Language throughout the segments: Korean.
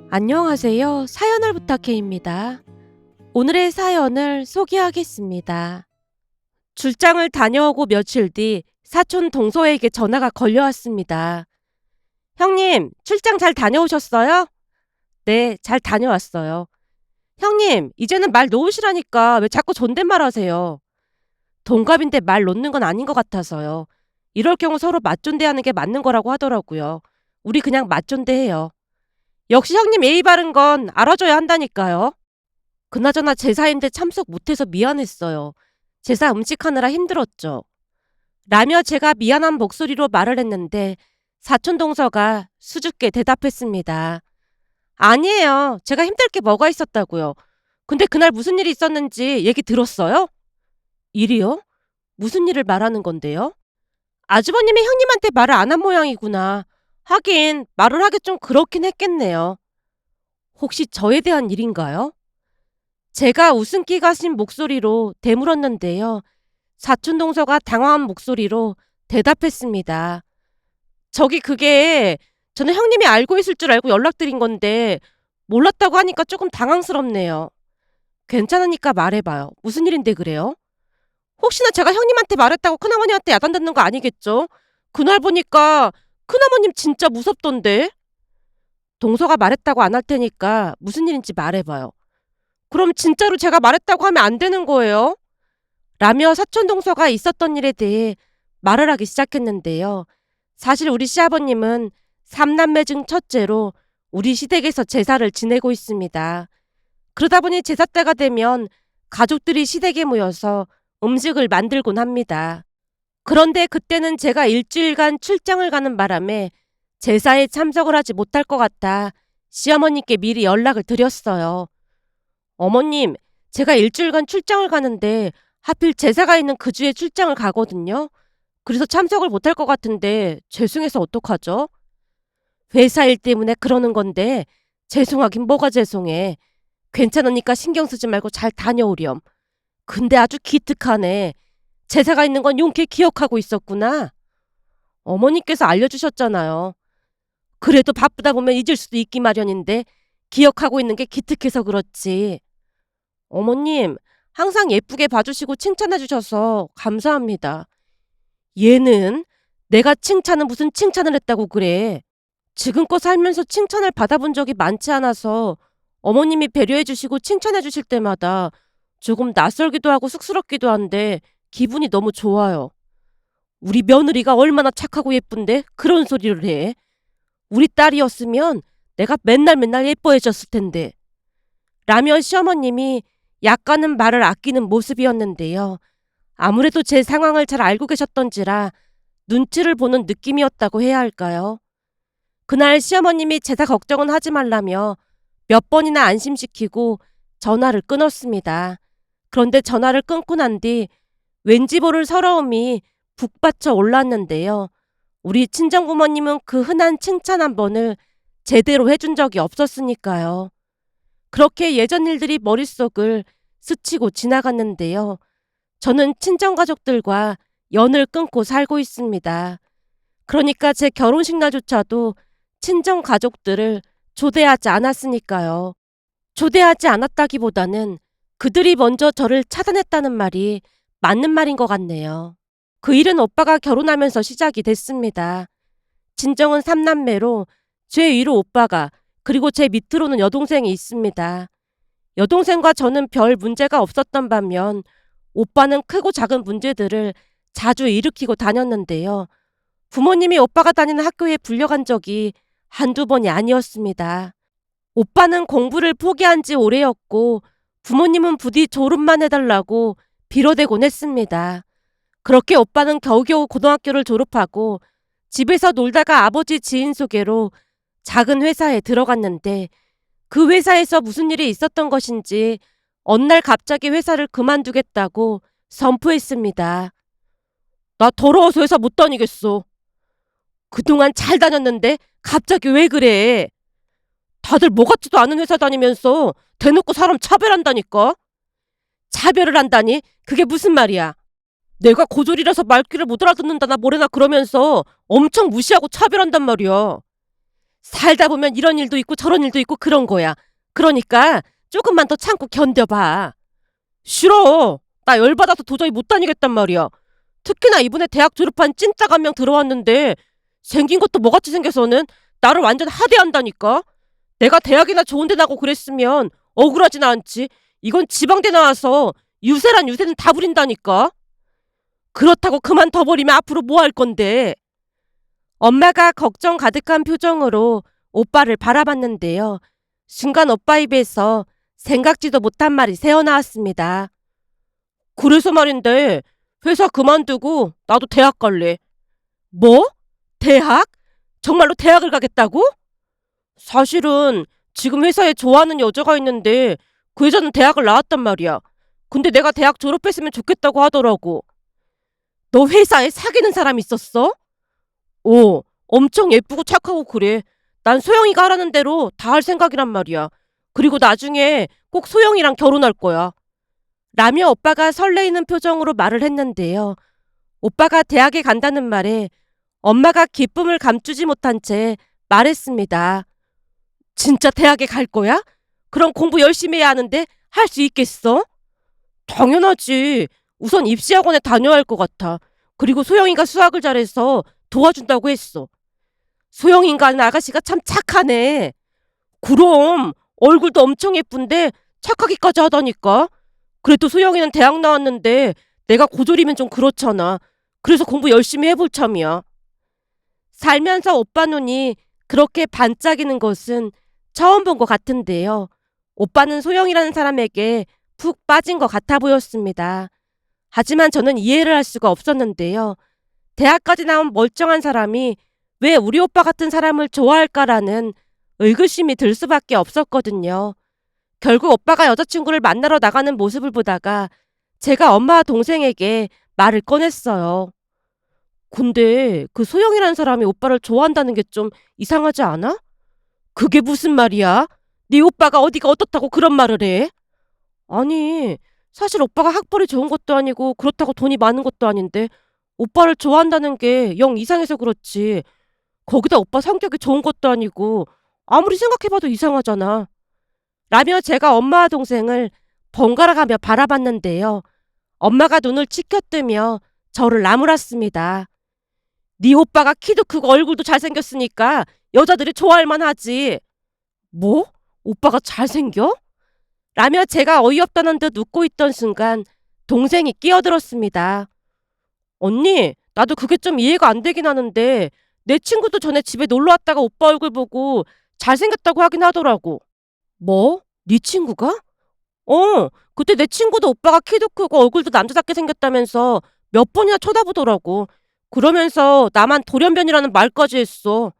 안녕하세요. 사연을 부탁해입니다. 오늘의 사연을 소개하겠습니다. 출장을 다녀오고 며칠 뒤 사촌 동서에게 전화가 걸려왔습니다. 형님, 출장 잘 다녀오셨어요? 네, 잘 다녀왔어요. 형님, 이제는 말 놓으시라니까 왜 자꾸 존댓말 하세요? 동갑인데 말 놓는 건 아닌 것 같아서요. 이럴 경우 서로 맞존대하는 게 맞는 거라고 하더라고요. 우리 그냥 맞존대해요. 역시 형님 예의 바른 건 알아줘야 한다니까요. 그나저나 제사인데 참석 못해서 미안했어요. 제사 음식하느라 힘들었죠. 라며 제가 미안한 목소리로 말을 했는데 사촌 동서가 수줍게 대답했습니다. 아니에요. 제가 힘들 게 뭐가 있었다고요. 근데 그날 무슨 일이 있었는지 얘기 들었어요? 일이요? 무슨 일을 말하는 건데요? 아주버님이 형님한테 말을 안 한 모양이구나. 하긴 말을 하기 좀 그렇긴 했겠네요. 혹시 저에 대한 일인가요? 제가 웃음기 가신 목소리로 되물었는데요. 사촌 동서가 당황한 목소리로 대답했습니다. 저기 그게 저는 형님이 알고 있을 줄 알고 연락드린 건데 몰랐다고 하니까 조금 당황스럽네요. 괜찮으니까 말해봐요. 무슨 일인데 그래요? 혹시나 제가 형님한테 말했다고 큰어머니한테 야단 듣는 거 아니겠죠? 그날 보니까 큰어머님 진짜 무섭던데? 동서가 말했다고 안 할 테니까 무슨 일인지 말해봐요. 그럼 진짜로 제가 말했다고 하면 안 되는 거예요? 라며 사촌 동서가 있었던 일에 대해 말을 하기 시작했는데요. 사실 우리 시아버님은 삼남매 중 첫째로 우리 시댁에서 제사를 지내고 있습니다. 그러다 보니 제사 때가 되면 가족들이 시댁에 모여서 음식을 만들곤 합니다. 그런데 그때는 제가 일주일간 출장을 가는 바람에 제사에 참석을 하지 못할 것 같아 시어머니께 미리 연락을 드렸어요. 어머님, 제가 일주일간 출장을 가는데 하필 제사가 있는 그 주에 출장을 가거든요. 그래서 참석을 못할 것 같은데 죄송해서 어떡하죠? 회사 일 때문에 그러는 건데 죄송하긴 뭐가 죄송해. 괜찮으니까 신경 쓰지 말고 잘 다녀오렴. 근데 아주 기특하네. 제사가 있는 건 용케 기억하고 있었구나. 어머니께서 알려주셨잖아요. 그래도 바쁘다 보면 잊을 수도 있기 마련인데 기억하고 있는 게 기특해서 그렇지. 어머님, 항상 예쁘게 봐주시고 칭찬해주셔서 감사합니다. 얘는 내가 칭찬은 무슨 칭찬을 했다고 그래. 지금껏 살면서 칭찬을 받아본 적이 많지 않아서 어머님이 배려해주시고 칭찬해주실 때마다 조금 낯설기도 하고 쑥스럽기도 한데 기분이 너무 좋아요. 우리 며느리가 얼마나 착하고 예쁜데 그런 소리를 해. 우리 딸이었으면 내가 맨날 맨날 예뻐해줬을 텐데. 라며 시어머님이 약간은 말을 아끼는 모습이었는데요. 아무래도 제 상황을 잘 알고 계셨던지라 눈치를 보는 느낌이었다고 해야 할까요? 그날 시어머님이 제사 걱정은 하지 말라며 몇 번이나 안심시키고 전화를 끊었습니다. 그런데 전화를 끊고 난 뒤 왠지 모를 서러움이 북받쳐 올랐는데요. 우리 친정부모님은 그 흔한 칭찬 한 번을 제대로 해준 적이 없었으니까요. 그렇게 예전 일들이 머릿속을 스치고 지나갔는데요. 저는 친정가족들과 연을 끊고 살고 있습니다. 그러니까 제 결혼식 날조차도 친정가족들을 초대하지 않았으니까요. 초대하지 않았다기보다는 그들이 먼저 저를 차단했다는 말이 맞는 말인 것 같네요. 그 일은 오빠가 결혼하면서 시작이 됐습니다. 친정은 3남매로 제 위로 오빠가 그리고 제 밑으로는 여동생이 있습니다. 여동생과 저는 별 문제가 없었던 반면 오빠는 크고 작은 문제들을 자주 일으키고 다녔는데요. 부모님이 오빠가 다니는 학교에 불려간 적이 한두 번이 아니었습니다. 오빠는 공부를 포기한 지 오래였고 부모님은 부디 졸업만 해달라고 빌어대곤 했습니다. 그렇게 오빠는 겨우겨우 고등학교를 졸업하고 집에서 놀다가 아버지 지인 소개로 작은 회사에 들어갔는데 그 회사에서 무슨 일이 있었던 것인지 어느 날 갑자기 회사를 그만두겠다고 선포했습니다. 나 더러워서 회사 못 다니겠어. 그동안 잘 다녔는데 갑자기 왜 그래? 다들 뭐 같지도 않은 회사 다니면서 대놓고 사람 차별한다니까? 차별을 한다니? 그게 무슨 말이야? 내가 고졸이라서 말귀를 못 알아듣는다나 뭐래나 그러면서 엄청 무시하고 차별한단 말이야. 살다 보면 이런 일도 있고 저런 일도 있고 그런 거야. 그러니까 조금만 더 참고 견뎌봐. 싫어. 나 열받아서 도저히 못 다니겠단 말이야. 특히나 이번에 대학 졸업한 찐따가 한 명 들어왔는데 생긴 것도 뭐같이 생겨서는 나를 완전 하대한다니까. 내가 대학이나 좋은 데 나고 그랬으면 억울하진 않지. 이건 지방대 나와서 유세란 유세는 다 부린다니까. 그렇다고 그만 둬버리면 앞으로 뭐 할 건데. 엄마가 걱정 가득한 표정으로 오빠를 바라봤는데요. 순간 오빠 입에서 생각지도 못한 말이 새어나왔습니다. 그래서 말인데 회사 그만두고 나도 대학 갈래. 뭐? 대학? 정말로 대학을 가겠다고? 사실은 지금 회사에 좋아하는 여자가 있는데 그 여자는 대학을 나왔단 말이야. 근데 내가 대학 졸업했으면 좋겠다고 하더라고. 너 회사에 사귀는 사람 있었어? 엄청 예쁘고 착하고 그래. 난 소영이가 하라는 대로 다 할 생각이란 말이야. 그리고 나중에 꼭 소영이랑 결혼할 거야. 라며 오빠가 설레이는 표정으로 말을 했는데요. 오빠가 대학에 간다는 말에 엄마가 기쁨을 감추지 못한 채 말했습니다. 진짜 대학에 갈 거야? 그럼 공부 열심히 해야 하는데 할 수 있겠어? 당연하지. 우선 입시학원에 다녀야 할 것 같아. 그리고 소영이가 수학을 잘해서 도와준다고 했어. 소영이인가는 아가씨가 참 착하네. 그럼 얼굴도 엄청 예쁜데 착하기까지 하다니까. 그래도 소영이는 대학 나왔는데 내가 고졸이면 좀 그렇잖아. 그래서 공부 열심히 해볼 참이야. 살면서 오빠 눈이 그렇게 반짝이는 것은 처음 본 것 같은데요. 오빠는 소영이라는 사람에게 푹 빠진 것 같아 보였습니다. 하지만 저는 이해를 할 수가 없었는데요. 대학까지 나온 멀쩡한 사람이 왜 우리 오빠 같은 사람을 좋아할까라는 의구심이 들 수밖에 없었거든요. 결국 오빠가 여자친구를 만나러 나가는 모습을 보다가 제가 엄마와 동생에게 말을 꺼냈어요. 근데 그 소영이라는 사람이 오빠를 좋아한다는 게 좀 이상하지 않아? 그게 무슨 말이야? 네 오빠가 어디가 어떻다고 그런 말을 해? 아니, 사실 오빠가 학벌이 좋은 것도 아니고 그렇다고 돈이 많은 것도 아닌데 오빠를 좋아한다는 게 영 이상해서 그렇지. 거기다 오빠 성격이 좋은 것도 아니고 아무리 생각해봐도 이상하잖아. 라며 제가 엄마와 동생을 번갈아 가며 바라봤는데요. 엄마가 눈을 치켜뜨며 저를 나무랐습니다. 네 오빠가 키도 크고 얼굴도 잘생겼으니까 여자들이 좋아할 만하지. 뭐? 오빠가 잘생겨? 라며 제가 어이없다는 듯 웃고 있던 순간 동생이 끼어들었습니다. 언니, 나도 그게 좀 이해가 안 되긴 하는데 내 친구도 전에 집에 놀러 왔다가 오빠 얼굴 보고 잘생겼다고 하긴 하더라고. 뭐? 네 친구가? 그때 내 친구도 오빠가 키도 크고 얼굴도 남자답게 생겼다면서 몇 번이나 쳐다보더라고. 그러면서 나만 돌연변이라는 말까지 했어.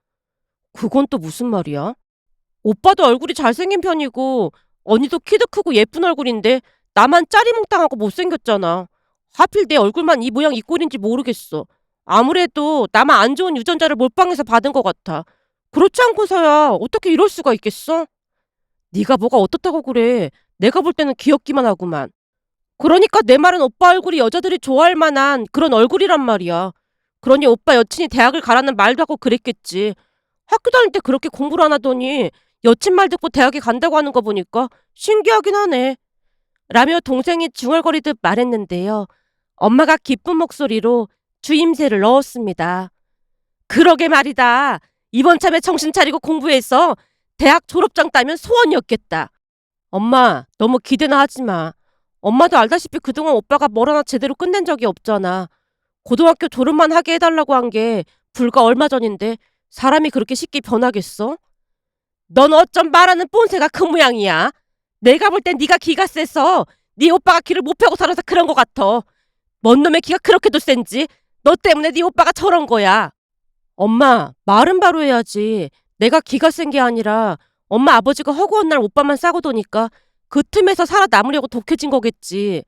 그건 또 무슨 말이야? 오빠도 얼굴이 잘생긴 편이고 언니도 키도 크고 예쁜 얼굴인데 나만 짜리몽땅하고 못생겼잖아. 하필 내 얼굴만 이 모양 이 꼴인지 모르겠어. 아무래도 나만 안 좋은 유전자를 몰빵해서 받은 것 같아. 그렇지 않고서야 어떻게 이럴 수가 있겠어? 네가 뭐가 어떻다고 그래. 내가 볼 때는 귀엽기만 하구만. 그러니까 내 말은 오빠 얼굴이 여자들이 좋아할 만한 그런 얼굴이란 말이야. 그러니 오빠 여친이 대학을 가라는 말도 하고 그랬겠지. 학교 다닐 때 그렇게 공부를 안 하더니 여친 말 듣고 대학에 간다고 하는 거 보니까 신기하긴 하네. 라며 동생이 중얼거리듯 말했는데요. 엄마가 기쁜 목소리로 주임새를 넣었습니다. 그러게 말이다. 이번 참에 정신 차리고 공부해서 대학 졸업장 따면 소원이었겠다. 엄마, 너무 기대나 하지 마. 엄마도 알다시피 그동안 오빠가 뭘 하나 제대로 끝낸 적이 없잖아. 고등학교 졸업만 하게 해달라고 한 게 불과 얼마 전인데 사람이 그렇게 쉽게 변하겠어? 넌 어쩜 말하는 뽐새가 그 모양이야. 내가 볼 땐 네가 기가 세서 네 오빠가 기를 못 펴고 살아서 그런 것 같아. 뭔 놈의 기가 그렇게도 센지. 너 때문에 네 오빠가 저런 거야. 엄마, 말은 바로 해야지. 내가 기가 센 게 아니라 엄마 아버지가 허구한 날 오빠만 싸고 도니까 그 틈에서 살아남으려고 독해진 거겠지.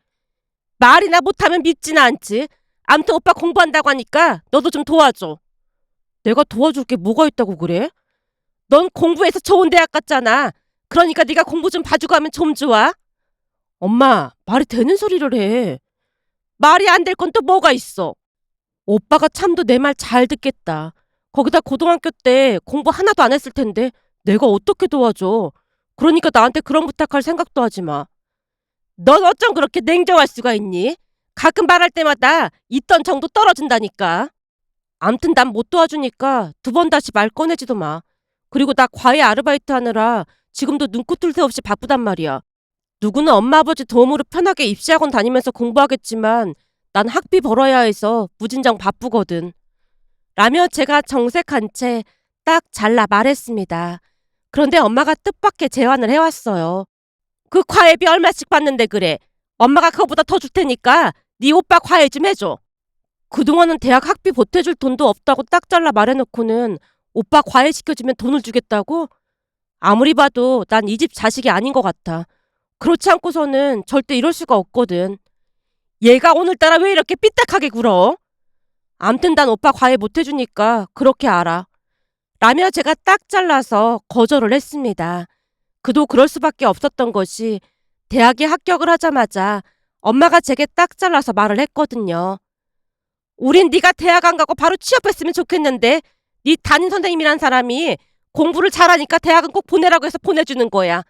말이나 못하면 믿지는 않지. 암튼 오빠 공부한다고 하니까 너도 좀 도와줘. 내가 도와줄 게 뭐가 있다고 그래? 넌 공부해서 좋은 대학 갔잖아. 그러니까 네가 공부 좀 봐주고 하면 좀 좋아. 엄마, 말이 되는 소리를 해. 말이 안 될 건 또 뭐가 있어? 오빠가 참도 내 말 잘 듣겠다. 거기다 고등학교 때 공부 하나도 안 했을 텐데 내가 어떻게 도와줘. 그러니까 나한테 그런 부탁할 생각도 하지 마. 넌 어쩜 그렇게 냉정할 수가 있니? 가끔 말할 때마다 있던 정도 떨어진다니까. 암튼 난 못 도와주니까 두 번 다시 말 꺼내지도 마. 그리고 나 과외 아르바이트 하느라 지금도 눈코 뜰 새 없이 바쁘단 말이야. 누구는 엄마 아버지 도움으로 편하게 입시학원 다니면서 공부하겠지만 난 학비 벌어야 해서 무진장 바쁘거든. 라며 제가 정색한 채 딱 잘라 말했습니다. 그런데 엄마가 뜻밖의 제안을 해왔어요. 그 과외비 얼마씩 받는데 그래. 엄마가 그거보다 더 줄 테니까 네 오빠 과외 좀 해줘. 그동안은 대학 학비 보태줄 돈도 없다고 딱 잘라 말해놓고는 오빠 과외 시켜주면 돈을 주겠다고? 아무리 봐도 난 이 집 자식이 아닌 것 같아. 그렇지 않고서는 절대 이럴 수가 없거든. 얘가 오늘따라 왜 이렇게 삐딱하게 굴어? 암튼 난 오빠 과외 못해주니까 그렇게 알아. 라며 제가 딱 잘라서 거절을 했습니다. 그도 그럴 수밖에 없었던 것이 대학에 합격을 하자마자 엄마가 제게 딱 잘라서 말을 했거든요. 우린 네가 대학 안 가고 바로 취업했으면 좋겠는데 네 담임 선생님이란 사람이 공부를 잘하니까 대학은 꼭 보내라고 해서 보내주는 거야.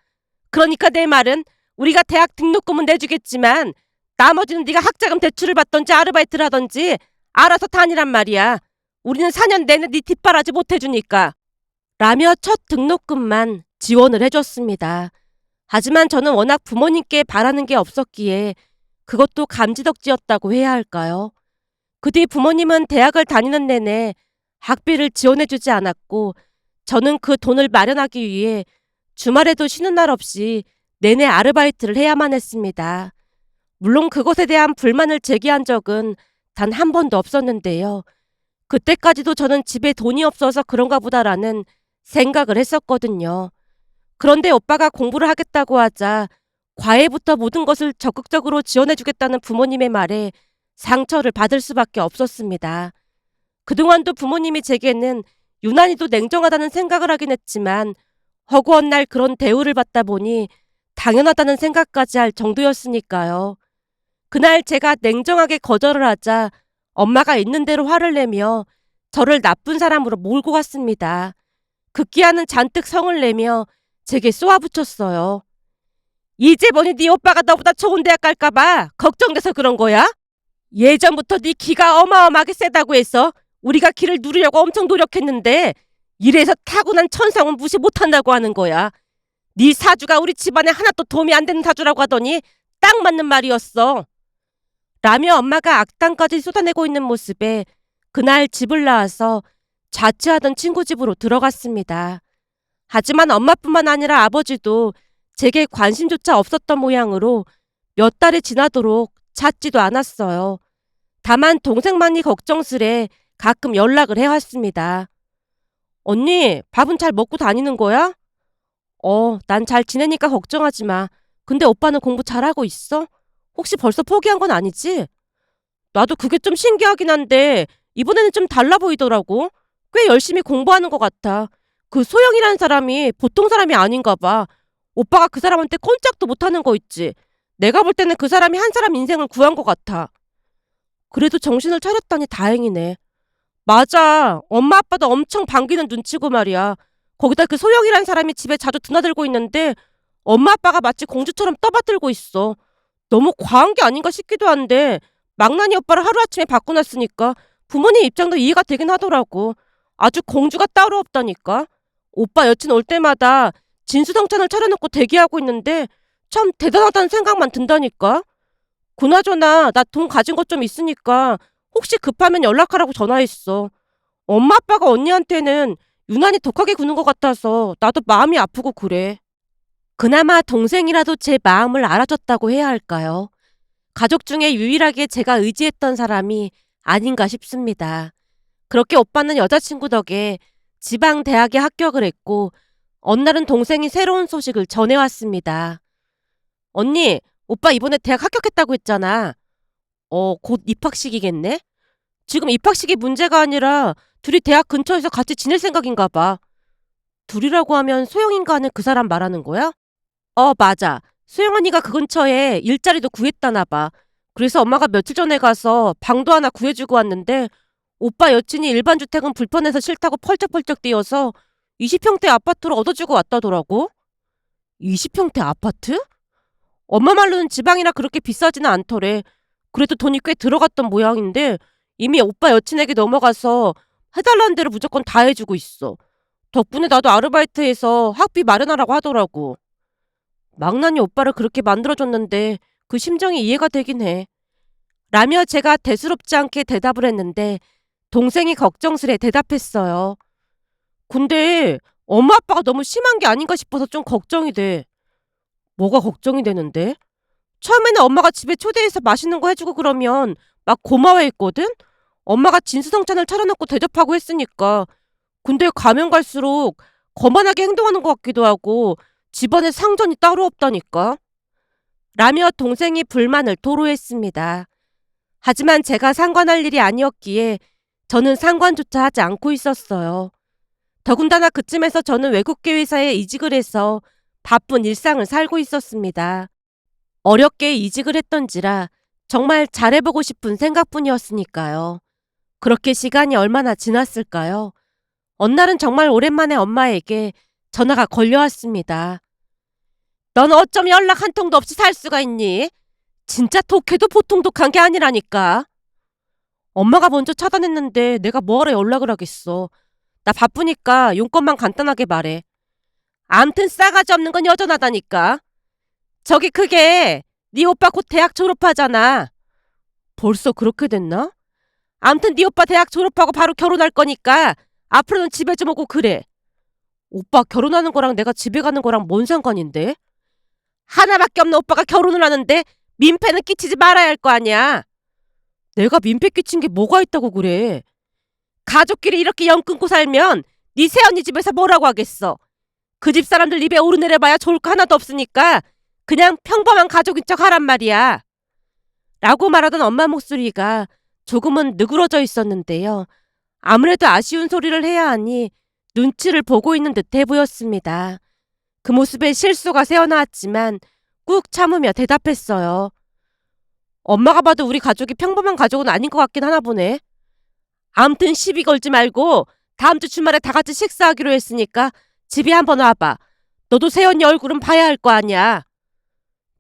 그러니까 내 말은 우리가 대학 등록금은 내주겠지만 나머지는 네가 학자금 대출을 받던지 아르바이트를 하던지 알아서 다니란 말이야. 우리는 4년 내내 네 뒷바라지 못해주니까. 라며 첫 등록금만 지원을 해줬습니다. 하지만 저는 워낙 부모님께 바라는 게 없었기에 그것도 감지덕지였다고 해야 할까요? 그 뒤 부모님은 대학을 다니는 내내 학비를 지원해주지 않았고 저는 그 돈을 마련하기 위해 주말에도 쉬는 날 없이 내내 아르바이트를 해야만 했습니다. 물론 그것에 대한 불만을 제기한 적은 단 한 번도 없었는데요. 그때까지도 저는 집에 돈이 없어서 그런가 보다라는 생각을 했었거든요. 그런데 오빠가 공부를 하겠다고 하자 과외부터 모든 것을 적극적으로 지원해주겠다는 부모님의 말에 상처를 받을 수밖에 없었습니다. 그동안도 부모님이 제게는 유난히도 냉정하다는 생각을 하긴 했지만 허구한 날 그런 대우를 받다 보니 당연하다는 생각까지 할 정도였으니까요. 그날 제가 냉정하게 거절을 하자 엄마가 있는 대로 화를 내며 저를 나쁜 사람으로 몰고 갔습니다. 급기야는 잔뜩 성을 내며 제게 쏘아붙였어요. 이제 보니 네 오빠가 너보다 좋은 대학 갈까봐 걱정돼서 그런 거야? 예전부터 네 기가 어마어마하게 세다고 해서 우리가 기를 누리려고 엄청 노력했는데 이래서 타고난 천성은 무시 못한다고 하는 거야. 네 사주가 우리 집안에 하나도 도움이 안 되는 사주라고 하더니 딱 맞는 말이었어. 라며 엄마가 악담까지 쏟아내고 있는 모습에 그날 집을 나와서 자취하던 친구 집으로 들어갔습니다. 하지만 엄마뿐만 아니라 아버지도 제게 관심조차 없었던 모양으로 몇 달이 지나도록 찾지도 않았어요. 다만 동생만이 걱정스레 가끔 연락을 해왔습니다. 언니, 밥은 잘 먹고 다니는 거야? 난 잘 지내니까 걱정하지 마. 근데 오빠는 공부 잘하고 있어? 혹시 벌써 포기한 건 아니지? 나도 그게 좀 신기하긴 한데 이번에는 좀 달라 보이더라고. 꽤 열심히 공부하는 것 같아. 그 소영이라는 사람이 보통 사람이 아닌가 봐. 오빠가 그 사람한테 꼼짝도 못하는 거 있지. 내가 볼 때는 그 사람이 한 사람 인생을 구한 것 같아. 그래도 정신을 차렸다니 다행이네. 맞아. 엄마 아빠도 엄청 반기는 눈치고 말이야. 거기다 그 소영이라는 사람이 집에 자주 드나들고 있는데 엄마 아빠가 마치 공주처럼 떠받들고 있어. 너무 과한 게 아닌가 싶기도 한데 망나니 오빠를 하루아침에 바꿔놨으니까 부모님 입장도 이해가 되긴 하더라고. 아주 공주가 따로 없다니까. 오빠 여친 올 때마다 진수성찬을 차려놓고 대기하고 있는데 참 대단하다는 생각만 든다니까. 그나저나 나 돈 가진 것 좀 있으니까 혹시 급하면 연락하라고 전화했어. 엄마 아빠가 언니한테는 유난히 독하게 구는 것 같아서 나도 마음이 아프고 그래. 그나마 동생이라도 제 마음을 알아줬다고 해야 할까요? 가족 중에 유일하게 제가 의지했던 사람이 아닌가 싶습니다. 그렇게 오빠는 여자친구 덕에 지방 대학에 합격을 했고 어느 날은 동생이 새로운 소식을 전해왔습니다. 언니, 오빠 이번에 대학 합격했다고 했잖아. 곧 입학식이겠네? 지금 입학식이 문제가 아니라 둘이 대학 근처에서 같이 지낼 생각인가 봐. 둘이라고 하면 소영인가 하는 그 사람 말하는 거야? 맞아. 소영 언니가 그 근처에 일자리도 구했다나 봐. 그래서 엄마가 며칠 전에 가서 방도 하나 구해주고 왔는데 오빠 여친이 일반 주택은 불편해서 싫다고 펄쩍펄쩍 뛰어서 20평대 아파트로 얻어주고 왔다더라고. 20평대 아파트? 엄마 말로는 지방이라 그렇게 비싸지는 않더래. 그래도 돈이 꽤 들어갔던 모양인데 이미 오빠 여친에게 넘어가서 해달라는 대로 무조건 다 해주고 있어. 덕분에 나도 아르바이트해서 학비 마련하라고 하더라고. 망나니 오빠를 그렇게 만들어줬는데 그 심정이 이해가 되긴 해. 라며 제가 대수롭지 않게 대답을 했는데 동생이 걱정스레 대답했어요. 근데 엄마 아빠가 너무 심한 게 아닌가 싶어서 좀 걱정이 돼. 뭐가 걱정이 되는데? 처음에는 엄마가 집에 초대해서 맛있는 거 해주고 그러면 막 고마워했거든? 엄마가 진수성찬을 차려놓고 대접하고 했으니까. 근데 가면 갈수록 거만하게 행동하는 것 같기도 하고 집안에 상전이 따로 없다니까. 라며 동생이 불만을 토로했습니다. 하지만 제가 상관할 일이 아니었기에 저는 상관조차 하지 않고 있었어요. 더군다나 그쯤에서 저는 외국계 회사에 이직을 해서 바쁜 일상을 살고 있었습니다. 어렵게 이직을 했던지라 정말 잘해보고 싶은 생각뿐이었으니까요. 그렇게 시간이 얼마나 지났을까요? 어느 날은 정말 오랜만에 엄마에게 전화가 걸려왔습니다. 넌 어쩜 연락 한 통도 없이 살 수가 있니? 진짜 독해도 보통 독한 게 아니라니까. 엄마가 먼저 차단했는데 내가 뭐하러 연락을 하겠어. 나 바쁘니까 용건만 간단하게 말해. 암튼 싸가지 없는 건 여전하다니까. 저기 그게 네 오빠 곧 대학 졸업하잖아. 벌써 그렇게 됐나? 암튼 네 오빠 대학 졸업하고 바로 결혼할 거니까 앞으로는 집에 좀 오고 그래. 오빠 결혼하는 거랑 내가 집에 가는 거랑 뭔 상관인데? 하나밖에 없는 오빠가 결혼을 하는데 민폐는 끼치지 말아야 할 거 아니야. 내가 민폐 끼친 게 뭐가 있다고 그래. 가족끼리 이렇게 연 끊고 살면 네 새언니 집에서 뭐라고 하겠어. 그 집 사람들 입에 오르내려봐야 좋을 거 하나도 없으니까 그냥 평범한 가족인 척 하란 말이야. 라고 말하던 엄마 목소리가 조금은 느그러져 있었는데요. 아무래도 아쉬운 소리를 해야 하니 눈치를 보고 있는 듯해 보였습니다. 그 모습에 실수가 새어나왔지만 꾹 참으며 대답했어요. 엄마가 봐도 우리 가족이 평범한 가족은 아닌 것 같긴 하나 보네. 암튼 시비 걸지 말고 다음 주 주말에 다 같이 식사하기로 했으니까 집에 한번 와봐. 너도 새언니 얼굴은 봐야 할 거 아니야.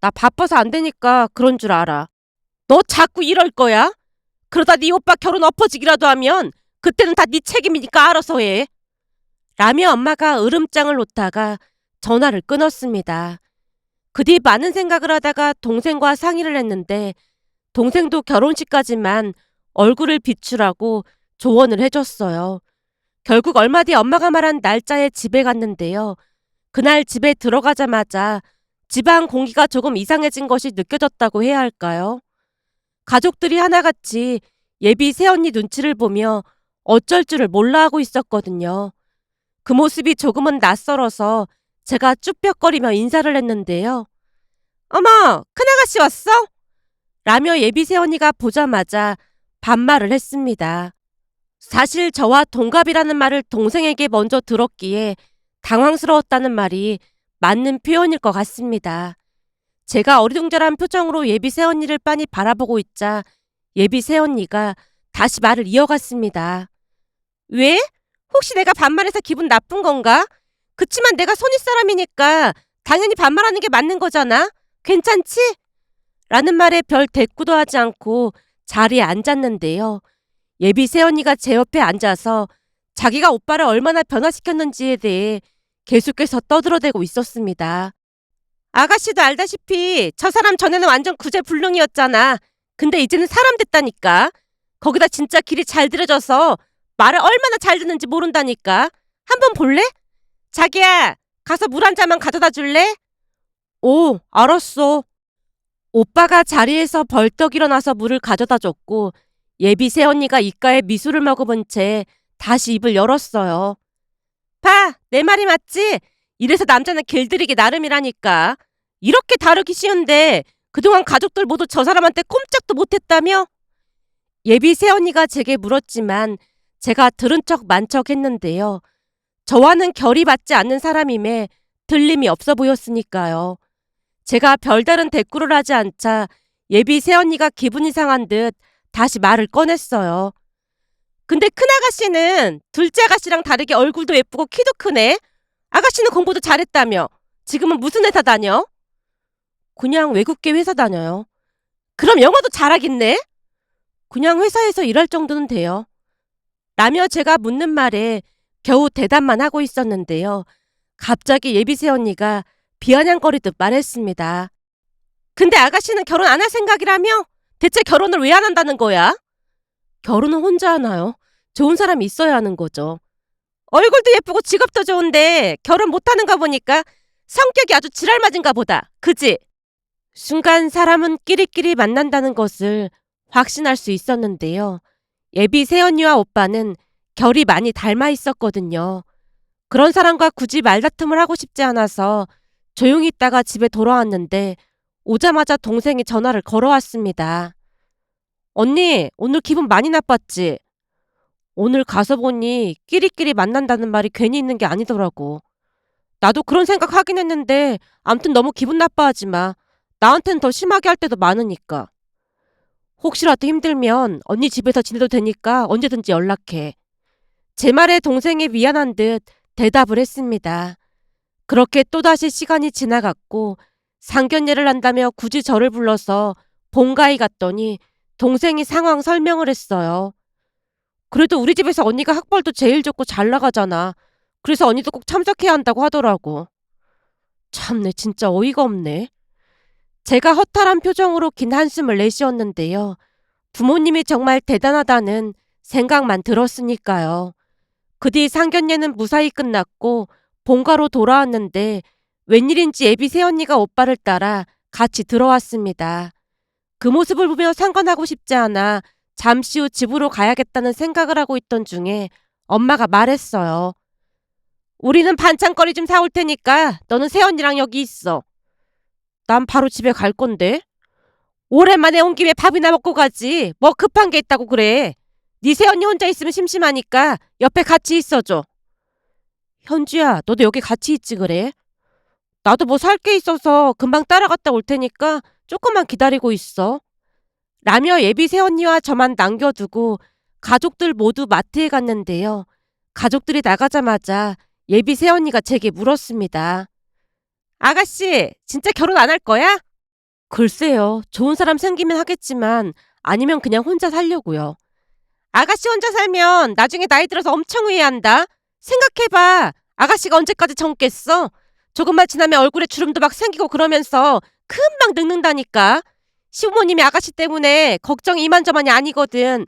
나 바빠서 안 되니까 그런 줄 알아. 너 자꾸 이럴 거야? 그러다 네 오빠 결혼 엎어지기라도 하면 그때는 다 네 책임이니까 알아서 해. 라며 엄마가 으름장을 놓다가 전화를 끊었습니다. 그 뒤 많은 생각을 하다가 동생과 상의를 했는데 동생도 결혼식까지만 얼굴을 비추라고 조언을 해줬어요. 결국 얼마 뒤 엄마가 말한 날짜에 집에 갔는데요. 그날 집에 들어가자마자 집안 공기가 조금 이상해진 것이 느껴졌다고 해야 할까요? 가족들이 하나같이 예비 새언니 눈치를 보며 어쩔 줄을 몰라 하고 있었거든요. 그 모습이 조금은 낯설어서 제가 쭈뼛거리며 인사를 했는데요. 어머, 큰아가씨 왔어? 라며 예비 새언니가 보자마자 반말을 했습니다. 사실 저와 동갑이라는 말을 동생에게 먼저 들었기에 당황스러웠다는 말이 맞는 표현일 것 같습니다. 제가 어리둥절한 표정으로 예비 새언니를 빤히 바라보고 있자 예비 새언니가 다시 말을 이어갔습니다. 왜? 혹시 내가 반말해서 기분 나쁜 건가? 그치만 내가 손윗 사람이니까 당연히 반말하는 게 맞는 거잖아. 괜찮지? 라는 말에 별 대꾸도 하지 않고 자리에 앉았는데요. 예비 새언니가 제 옆에 앉아서 자기가 오빠를 얼마나 변화시켰는지에 대해 계속해서 떠들어대고 있었습니다. 아가씨도 알다시피 저 사람 전에는 완전 구제불능이었잖아. 근데 이제는 사람 됐다니까. 거기다 진짜 길이 잘 들여져서 말을 얼마나 잘 듣는지 모른다니까. 한번 볼래? 자기야, 가서 물 한 잔만 가져다 줄래? 오, 알았어. 오빠가 자리에서 벌떡 일어나서 물을 가져다 줬고 예비 새언니가 입가에 미소를 머금은 채 다시 입을 열었어요. 봐, 내 말이 맞지? 이래서 남자는 길들이기 나름이라니까. 이렇게 다루기 쉬운데 그동안 가족들 모두 저 사람한테 꼼짝도 못했다며? 예비 새언니가 제게 물었지만 제가 들은 척 만척 했는데요. 저와는 결이 맞지 않는 사람임에 들림이 없어 보였으니까요. 제가 별다른 대꾸를 하지 않자 예비 새언니가 기분이 상한 듯 다시 말을 꺼냈어요. 근데 큰아가씨는 둘째 아가씨랑 다르게 얼굴도 예쁘고 키도 크네. 아가씨는 공부도 잘했다며. 지금은 무슨 회사 다녀? 그냥 외국계 회사 다녀요. 그럼 영어도 잘하겠네? 그냥 회사에서 일할 정도는 돼요. 라며 제가 묻는 말에 겨우 대답만 하고 있었는데요. 갑자기 예비새 언니가 비아냥거리듯 말했습니다. 근데 아가씨는 결혼 안 할 생각이라며? 대체 결혼을 왜 안 한다는 거야? 결혼은 혼자 하나요? 좋은 사람이 있어야 하는 거죠. 얼굴도 예쁘고 직업도 좋은데 결혼 못하는가 보니까 성격이 아주 지랄맞은가 보다. 그지? 순간 사람은 끼리끼리 만난다는 것을 확신할 수 있었는데요. 예비 새언니와 오빠는 결이 많이 닮아 있었거든요. 그런 사람과 굳이 말다툼을 하고 싶지 않아서 조용히 있다가 집에 돌아왔는데 오자마자 동생이 전화를 걸어왔습니다. 언니, 오늘 기분 많이 나빴지? 오늘 가서 보니 끼리끼리 만난다는 말이 괜히 있는 게 아니더라고. 나도 그런 생각 하긴 했는데 암튼 너무 기분 나빠하지 마. 나한텐 더 심하게 할 때도 많으니까. 혹시라도 힘들면 언니 집에서 지내도 되니까 언제든지 연락해. 제 말에 동생이 미안한 듯 대답을 했습니다. 그렇게 또다시 시간이 지나갔고 상견례를 한다며 굳이 저를 불러서 본가에 갔더니 동생이 상황 설명을 했어요. 그래도 우리 집에서 언니가 학벌도 제일 좋고 잘 나가잖아. 그래서 언니도 꼭 참석해야 한다고 하더라고. 참내 진짜 어이가 없네. 제가 허탈한 표정으로 긴 한숨을 내쉬었는데요. 부모님이 정말 대단하다는 생각만 들었으니까요. 그 뒤 상견례는 무사히 끝났고 본가로 돌아왔는데 웬일인지 예비 새언니가 오빠를 따라 같이 들어왔습니다. 그 모습을 보며 상관하고 싶지 않아 잠시 후 집으로 가야겠다는 생각을 하고 있던 중에 엄마가 말했어요. 우리는 반찬거리 좀 사올 테니까 너는 새언니랑 여기 있어. 난 바로 집에 갈 건데. 오랜만에 온 김에 밥이나 먹고 가지. 뭐 급한 게 있다고 그래. 네 새언니 혼자 있으면 심심하니까 옆에 같이 있어줘. 현주야, 너도 여기 같이 있지 그래? 나도 뭐 살 게 있어서 금방 따라갔다 올 테니까 조금만 기다리고 있어. 라며 예비 새언니와 저만 남겨두고 가족들 모두 마트에 갔는데요. 가족들이 나가자마자 예비 새언니가 제게 물었습니다. 아가씨, 진짜 결혼 안 할 거야? 글쎄요. 좋은 사람 생기면 하겠지만 아니면 그냥 혼자 살려고요. 아가씨 혼자 살면 나중에 나이 들어서 엄청 후회한다. 생각해봐. 아가씨가 언제까지 젊겠어? 조금만 지나면 얼굴에 주름도 막 생기고 그러면서 금방 늙는다니까. 시부모님이 아가씨 때문에 걱정이 이만저만이 아니거든.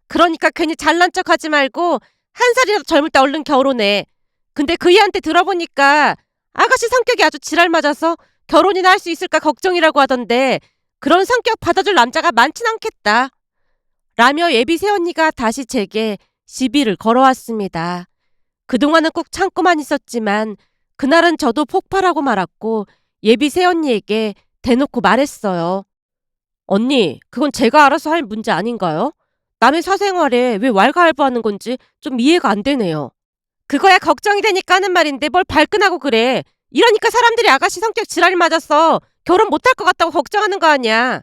그러니까 괜히 잘난 척하지 말고 한 살이라도 젊을 때 얼른 결혼해. 근데 그 애한테 들어보니까 아가씨 성격이 아주 지랄 맞아서 결혼이나 할 수 있을까 걱정이라고 하던데 그런 성격 받아줄 남자가 많진 않겠다. 라며 예비 새언니가 다시 제게 시비를 걸어왔습니다. 그동안은 꼭 참고만 있었지만 그날은 저도 폭발하고 말았고 예비 새언니에게 대놓고 말했어요. 언니, 그건 제가 알아서 할 문제 아닌가요? 남의 사생활에 왜 왈가왈부하는 건지 좀 이해가 안 되네요. 그거야 걱정이 되니까 하는 말인데 뭘 발끈하고 그래. 이러니까 사람들이 아가씨 성격 지랄이 맞아서 결혼 못할 것 같다고 걱정하는 거 아니야.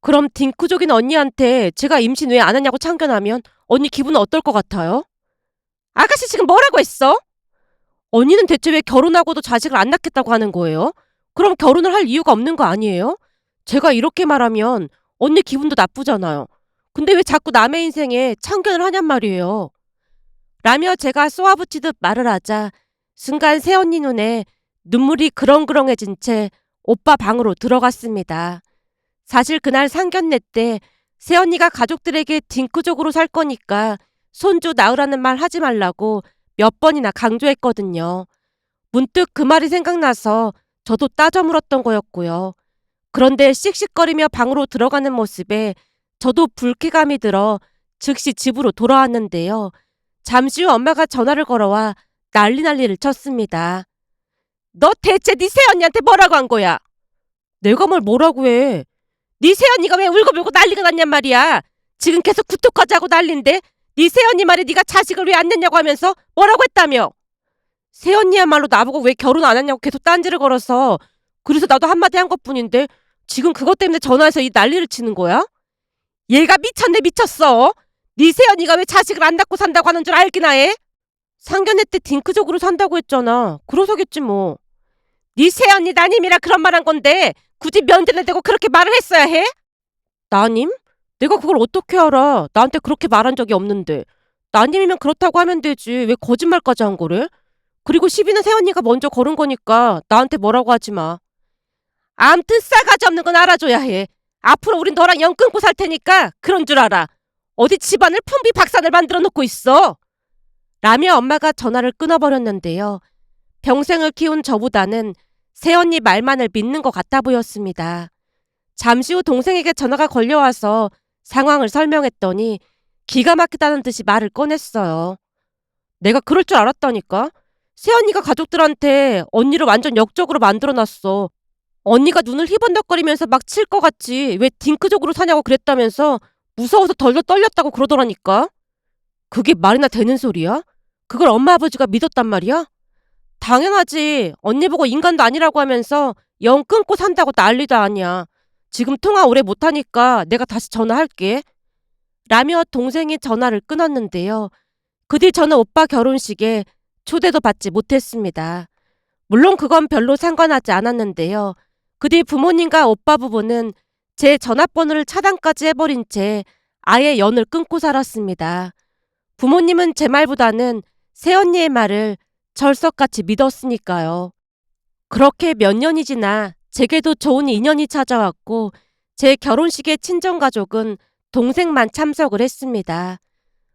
그럼 딩크족인 언니한테 제가 임신 왜 안 하냐고 참견하면 언니 기분은 어떨 것 같아요? 아가씨 지금 뭐라고 했어? 언니는 대체 왜 결혼하고도 자식을 안 낳겠다고 하는 거예요? 그럼 결혼을 할 이유가 없는 거 아니에요? 제가 이렇게 말하면 언니 기분도 나쁘잖아요. 근데 왜 자꾸 남의 인생에 참견을 하냔 말이에요. 라며 제가 쏘아붙이듯 말을 하자 순간 새언니 눈에 눈물이 그렁그렁해진 채 오빠 방으로 들어갔습니다. 사실 그날 상견례 때 새언니가 가족들에게 딩크족으로 살 거니까 손주 낳으라는 말 하지 말라고 몇 번이나 강조했거든요. 문득 그 말이 생각나서 저도 따져 물었던 거였고요. 그런데 씩씩거리며 방으로 들어가는 모습에 저도 불쾌감이 들어 즉시 집으로 돌아왔는데요. 잠시 후 엄마가 전화를 걸어와 난리를 쳤습니다. 너 대체 네 새언니한테 뭐라고 한 거야? 내가 뭐라고 해. 네 새언니가 왜 울고불고 난리가 났냔 말이야. 지금 계속 구토까지 하고 난린데 네 새언니 말에 네가 자식을 왜 안 낳냐고 하면서 뭐라고 했다며. 새언니야말로 나보고 왜 결혼 안 하냐고 계속 딴지를 걸어서 그래서 나도 한마디 한 것뿐인데 지금 그것 때문에 전화해서 이 난리를 치는 거야? 얘가 미쳤네 미쳤어. 네 새언니가 왜 자식을 안 낳고 산다고 하는 줄 알기나 해? 상견례 때 딩크족으로 산다고 했잖아. 그러서겠지 뭐. 네 새언니 따님이라 그런 말 한 건데 굳이 면전에 대고 그렇게 말을 했어야 해? 따님? 내가 그걸 어떻게 알아? 나한테 그렇게 말한 적이 없는데. 따님이면 그렇다고 하면 되지. 왜 거짓말까지 한 거래? 그리고 시비는 새언니가 먼저 걸은 거니까 나한테 뭐라고 하지 마. 암튼 싸가지 없는 건 알아줘야 해. 앞으로 우린 너랑 연 끊고 살 테니까 그런 줄 알아. 어디 집안을 풍비박산을 만들어 놓고 있어. 라며 엄마가 전화를 끊어버렸는데요. 평생을 키운 저보다는 새언니 말만을 믿는 것 같아 보였습니다. 잠시 후 동생에게 전화가 걸려와서 상황을 설명했더니 기가 막히다는 듯이 말을 꺼냈어요. 내가 그럴 줄 알았다니까. 새언니가 가족들한테 언니를 완전 역적으로 만들어놨어. 언니가 눈을 희번덕거리면서 막 칠 것 같지. 왜 딩크족으로 사냐고 그랬다면서 무서워서 덜덜 떨렸다고 그러더라니까. 그게 말이나 되는 소리야? 그걸 엄마 아버지가 믿었단 말이야? 당연하지. 언니 보고 인간도 아니라고 하면서 영 끊고 산다고 난리도 아니야. 지금 통화 오래 못하니까 내가 다시 전화할게. 라며 동생이 전화를 끊었는데요. 그 뒤 저는 오빠 결혼식에 초대도 받지 못했습니다. 물론 그건 별로 상관하지 않았는데요. 그 뒤 부모님과 오빠 부부는 제 전화번호를 차단까지 해버린 채 아예 연을 끊고 살았습니다. 부모님은 제 말보다는 새언니의 말을 철석같이 믿었으니까요. 그렇게 몇 년이 지나 제게도 좋은 인연이 찾아왔고 제 결혼식의 친정가족은 동생만 참석을 했습니다.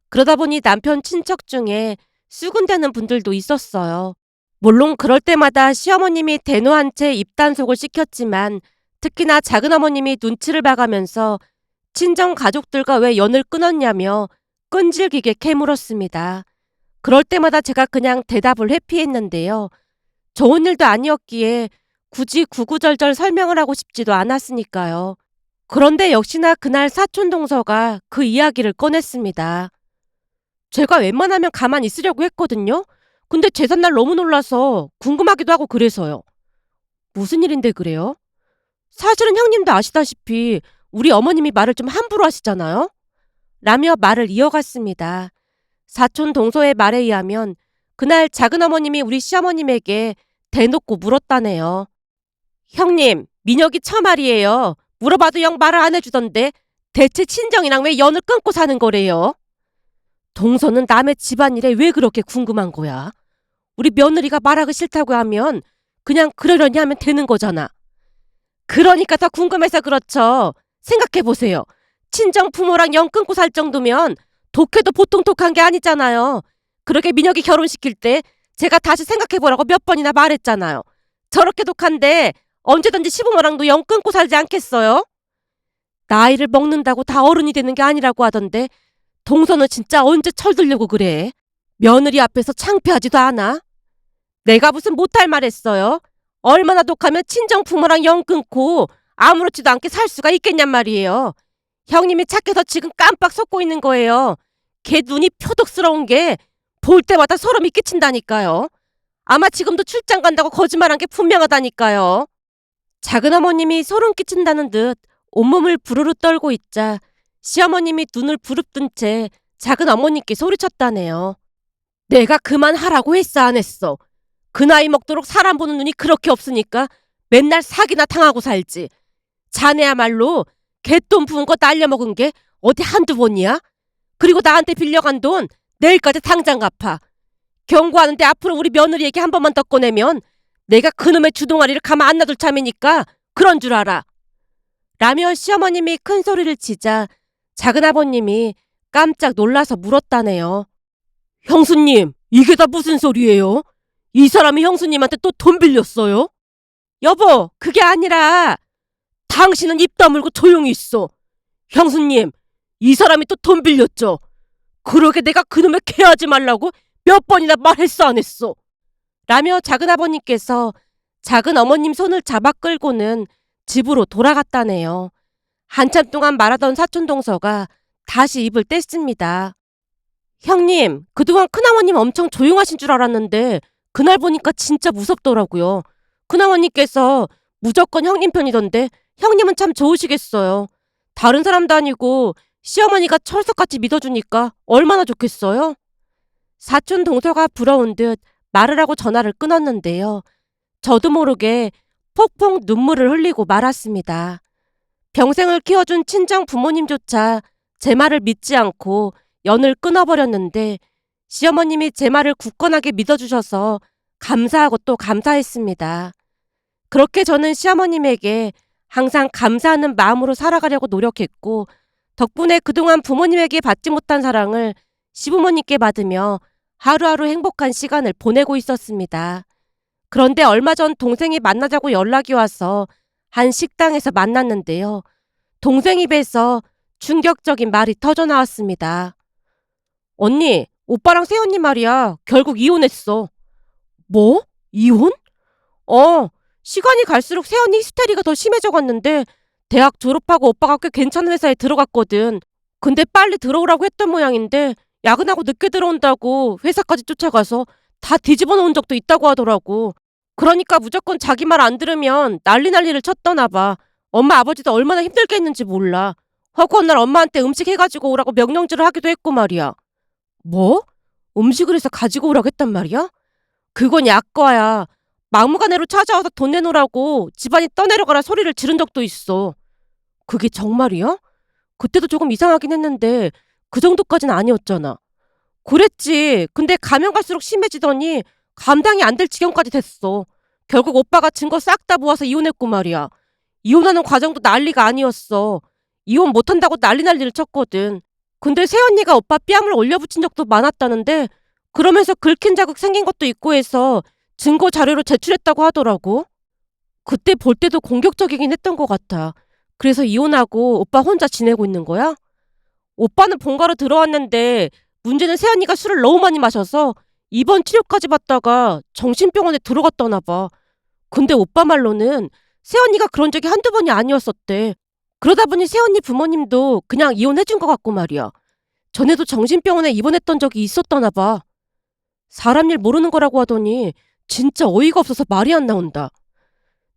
그러다 보니 남편 친척 중에 수군대는 분들도 있었어요. 물론 그럴 때마다 시어머님이 대노한 채 입단속을 시켰지만 특히나 작은어머님이 눈치를 봐가면서 친정 가족들과 왜 연을 끊었냐며 끈질기게 캐물었습니다. 그럴 때마다 제가 그냥 대답을 회피했는데요. 좋은 일도 아니었기에 굳이 구구절절 설명을 하고 싶지도 않았으니까요. 그런데 역시나 그날 사촌 동서가 그 이야기를 꺼냈습니다. 제가 웬만하면 가만히 있으려고 했거든요. 근데 제삿날 너무 놀라서 궁금하기도 하고 그래서요. 무슨 일인데 그래요? 사실은 형님도 아시다시피 우리 어머님이 말을 좀 함부로 하시잖아요. 라며 말을 이어갔습니다. 사촌 동서의 말에 의하면 그날 작은어머님이 우리 시어머님에게 대놓고 물었다네요. 형님, 민혁이 처말이에요. 물어봐도 영 말을 안 해주던데 대체 친정이랑 왜 연을 끊고 사는 거래요? 동서는 남의 집안일에 왜 그렇게 궁금한 거야? 우리 며느리가 말하기 싫다고 하면 그냥 그러려니 하면 되는 거잖아. 그러니까 더 궁금해서 그렇죠. 생각해보세요. 친정 부모랑 연 끊고 살 정도면 독해도 보통 독한 게 아니잖아요. 그렇게 민혁이 결혼시킬 때 제가 다시 생각해보라고 몇 번이나 말했잖아요. 저렇게 독한데 언제든지 시부모랑도 연 끊고 살지 않겠어요? 나이를 먹는다고 다 어른이 되는 게 아니라고 하던데 동서는 진짜 언제 철들려고 그래? 며느리 앞에서 창피하지도 않아? 내가 무슨 못할 말 했어요? 얼마나 독하면 친정 부모랑 연 끊고 아무렇지도 않게 살 수가 있겠냔 말이에요. 형님이 착해서 지금 깜빡 속고 있는 거예요. 걔 눈이 표독스러운 게 볼 때마다 소름이 끼친다니까요. 아마 지금도 출장 간다고 거짓말한 게 분명하다니까요. 작은어머님이 소름 끼친다는 듯 온몸을 부르르 떨고 있자 시어머님이 눈을 부릅뜬 채 작은어머님께 소리쳤다네요. 내가 그만하라고 했어 안 했어? 그 나이 먹도록 사람 보는 눈이 그렇게 없으니까 맨날 사기나 당하고 살지. 자네야말로 개돈 부은 거 날려먹은 게 어디 한두 번이야? 그리고 나한테 빌려간 돈 내일까지 당장 갚아. 경고하는데 앞으로 우리 며느리에게 한 번만 더 꺼내면 내가 그놈의 주동아리를 가만 안 놔둘 참이니까 그런 줄 알아. 라며 시어머님이 큰 소리를 치자 작은아버님이 깜짝 놀라서 물었다네요. 형수님, 이게 다 무슨 소리예요? 이 사람이 형수님한테 또 돈 빌렸어요? 여보, 그게 아니라 당신은 입 다물고 조용히 있어. 형수님, 이 사람이 또 돈 빌렸죠? 그러게 내가 그놈의 케하지 말라고 몇 번이나 말했어 안 했어? 라며 작은아버님께서 작은어머님 손을 잡아 끌고는 집으로 돌아갔다네요. 한참 동안 말하던 사촌동서가 다시 입을 뗐습니다. 형님, 그동안 큰아버님 엄청 조용하신 줄 알았는데 그날 보니까 진짜 무섭더라고요. 큰아버님께서 무조건 형님 편이던데 형님은 참 좋으시겠어요. 다른 사람도 아니고 시어머니가 철석같이 믿어주니까 얼마나 좋겠어요? 사촌 동서가 부러운 듯 말을 하고 전화를 끊었는데요. 저도 모르게 폭폭 눈물을 흘리고 말았습니다. 평생을 키워준 친정 부모님조차 제 말을 믿지 않고 연을 끊어버렸는데 시어머님이 제 말을 굳건하게 믿어주셔서 감사하고 또 감사했습니다. 그렇게 저는 시어머님에게 항상 감사하는 마음으로 살아가려고 노력했고 덕분에 그동안 부모님에게 받지 못한 사랑을 시부모님께 받으며 하루하루 행복한 시간을 보내고 있었습니다. 그런데 얼마 전 동생이 만나자고 연락이 와서 한 식당에서 만났는데요. 동생 입에서 충격적인 말이 터져 나왔습니다. 언니, 오빠랑 새언니 말이야. 결국 이혼했어. 뭐? 이혼? 어, 시간이 갈수록 새언니 히스테리가 더 심해져 갔는데 대학 졸업하고 오빠가 꽤 괜찮은 회사에 들어갔거든. 근데 빨리 들어오라고 했던 모양인데 야근하고 늦게 들어온다고 회사까지 쫓아가서 다 뒤집어 놓은 적도 있다고 하더라고. 그러니까 무조건 자기 말 안 들으면 난리를 쳤더나 봐. 엄마 아버지도 얼마나 힘들게 했는지 몰라. 허구한 날 엄마한테 음식 해가지고 오라고 명령질을 하기도 했고 말이야. 뭐? 음식을 해서 가지고 오라고 했단 말이야? 그건 약과야. 막무가내로 찾아와서 돈 내놓으라고 집안이 떠내려가라 소리를 지른 적도 있어. 그게 정말이야? 그때도 조금 이상하긴 했는데 그 정도까진 아니었잖아. 그랬지. 근데 가면 갈수록 심해지더니 감당이 안 될 지경까지 됐어. 결국 오빠가 증거 싹 다 모아서 이혼했고 말이야. 이혼하는 과정도 난리가 아니었어. 이혼 못한다고 난리를 쳤거든. 근데 새언니가 오빠 뺨을 올려붙인 적도 많았다는데 그러면서 긁힌 자국 생긴 것도 있고 해서 증거 자료로 제출했다고 하더라고. 그때 볼 때도 공격적이긴 했던 것 같아. 그래서 이혼하고 오빠 혼자 지내고 있는 거야? 오빠는 본가로 들어왔는데 문제는 새언니가 술을 너무 많이 마셔서 입원 치료까지 받다가 정신병원에 들어갔다나 봐. 근데 오빠 말로는 새언니가 그런 적이 한두 번이 아니었었대. 그러다 보니 새언니 부모님도 그냥 이혼해준 것 같고 말이야. 전에도 정신병원에 입원했던 적이 있었다나 봐. 사람 일 모르는 거라고 하더니 진짜 어이가 없어서 말이 안 나온다.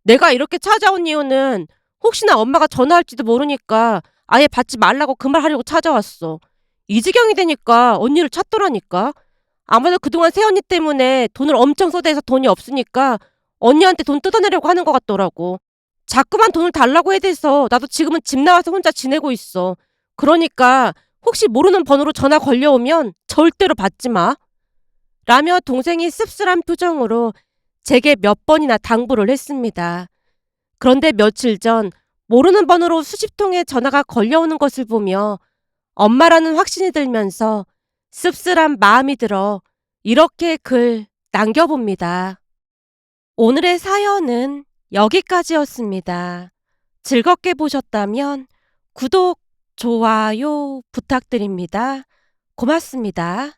내가 이렇게 찾아온 이유는 혹시나 엄마가 전화할지도 모르니까 아예 받지 말라고 그 말 하려고 찾아왔어. 이 지경이 되니까 언니를 찾더라니까. 아마도 그동안 새언니 때문에 돈을 엄청 쏟아해서 돈이 없으니까 언니한테 돈 뜯어내려고 하는 것 같더라고. 자꾸만 돈을 달라고 해대서 나도 지금은 집 나와서 혼자 지내고 있어. 그러니까 혹시 모르는 번호로 전화 걸려오면 절대로 받지 마. 라며 동생이 씁쓸한 표정으로 제게 몇 번이나 당부를 했습니다. 그런데 며칠 전 모르는 번호로 수십 통의 전화가 걸려오는 것을 보며 엄마라는 확신이 들면서 씁쓸한 마음이 들어 이렇게 글 남겨봅니다. 오늘의 사연은 여기까지였습니다. 즐겁게 보셨다면 구독, 좋아요 부탁드립니다. 고맙습니다.